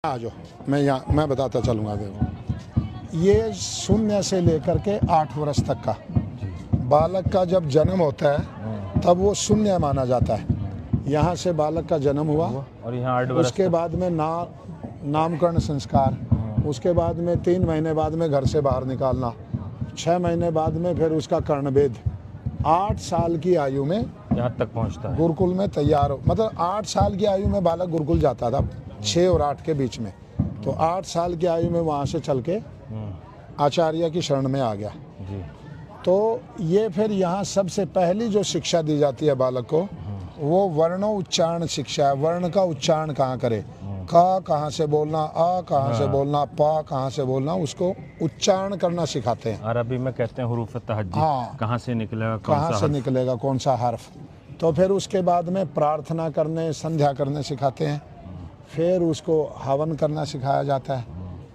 आ जाओ, मैं बताता चलूँगा। देखो, ये शून्य से लेकर के 8 वर्ष तक का बालक का जब जन्म होता है तब वो शून्य माना जाता है। यहाँ से बालक का जन्म हुआ और यहाँ 8 वर्ष उसके बाद में नामकरण संस्कार, उसके बाद में 3 महीने बाद में घर से बाहर निकालना, 6 महीने बाद में फिर उसका कर्णवेद। 8 साल की आयु में यहाँ तक पहुँचता है, गुरुकुल में तैयार हो, मतलब 8 साल की आयु में बालक गुरुकुल जाता था, 6 और 8 के बीच में। तो 8 साल की आयु में वहाँ से चल के आचार्य की शरण में आ गया जी। तो ये फिर यहाँ सबसे पहली जो शिक्षा दी जाती है बालक को, वो वर्णोच्चारण शिक्षा है। वर्ण का उच्चारण कहाँ करे, क कहाँ से बोलना, अ कहाँ से बोलना, प कहाँ से बोलना, उसको उच्चारण करना सिखाते हैं। अरबी में कहते हैं हुरूफ तहज्जी, हाँ, कहाँ से निकलेगा, कहाँ से निकलेगा कौन सा हर्फ। तो फिर उसके बाद में प्रार्थना करने, संध्या करने सिखाते हैं। फिर उसको हवन करना सिखाया जाता है।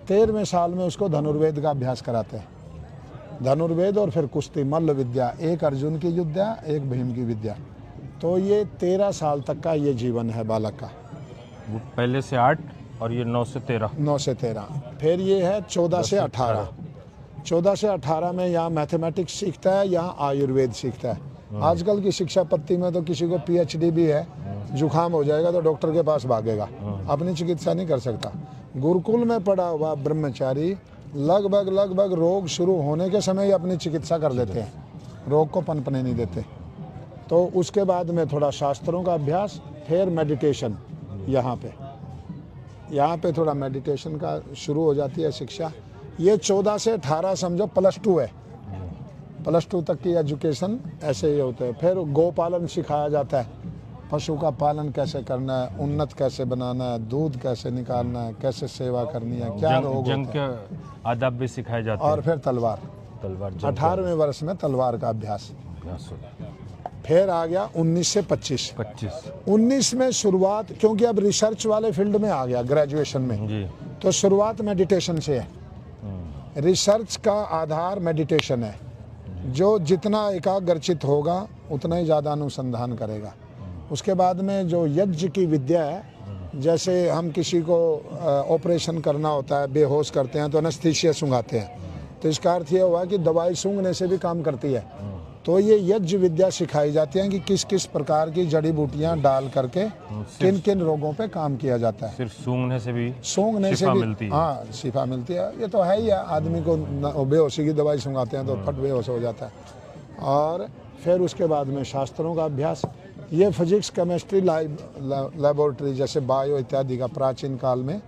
13वें साल में उसको धनुर्वेद का अभ्यास कराते हैं। धनुर्वेद और फिर कुश्ती, मल्ल विद्या, एक अर्जुन की विद्या, एक भीम की विद्या। तो ये 13 साल तक का ये जीवन है बालक का। वो पहले से 8 और ये 9 से 13। 9 से 13। फिर ये है 14 से 18। 14 से 18 में यहाँ मैथमेटिक्स सीखता है, यहाँ आयुर्वेद सीखता है। आजकल की शिक्षा पद्धति में तो किसी को PhD भी है, जुकाम हो जाएगा तो डॉक्टर के पास भागेगा, अपनी चिकित्सा नहीं कर सकता। गुरुकुल में पढ़ा हुआ ब्रह्मचारी लगभग रोग शुरू होने के समय ही अपनी चिकित्सा कर लेते हैं, रोग को पनपने नहीं देते। तो उसके बाद में थोड़ा शास्त्रों का अभ्यास, फिर मेडिटेशन। यहाँ पे थोड़ा मेडिटेशन का शुरू हो जाती है शिक्षा। ये 14 से 18 समझो +2 है। +2 तक की एजुकेशन ऐसे ही होते हैं। फिर गोपालन सिखाया जाता है, पशु का पालन कैसे करना है, उन्नत कैसे बनाना है, दूध कैसे निकालना है, कैसे सेवा करनी है, क्या रोग जंग के आदाब भी सिखाए जाते हैं। और फिर तलवार 18वें वर्ष में तलवार का अभ्यास। फिर आ गया 19 से 25। 19 में शुरुआत, क्योंकि अब रिसर्च वाले फील्ड में आ गया ग्रेजुएशन में जी। तो शुरुआत मेडिटेशन से है। रिसर्च का आधार मेडिटेशन है। जो जितना एकाग्रचित होगा उतना ही ज़्यादा अनुसंधान करेगा। उसके बाद में जो यज्ञ की विद्या है, जैसे हम किसी को ऑपरेशन करना होता है, बेहोश करते हैं तो एनेस्थीसिया सूंघाते हैं, तो इसका अर्थ ये हुआ कि दवाई सूंघने से भी काम करती है। तो ये यज्ञ विद्या सिखाई जाती है कि किस किस प्रकार की जड़ी बूटियां डाल करके किन किन रोगों पे काम किया जाता है। सिर्फ सूंघने से भी मिलती है। हाँ, शिफा मिलती है। ये तो है ही है, आदमी को बेहोशी की दवाई सूंघाते हैं तो फट बेहोश हो जाता है। और फिर उसके बाद में शास्त्रों का अभ्यास। ये फिजिक्स, केमिस्ट्री, लैबोरेटरी जैसे बायो इत्यादि का प्राचीन काल में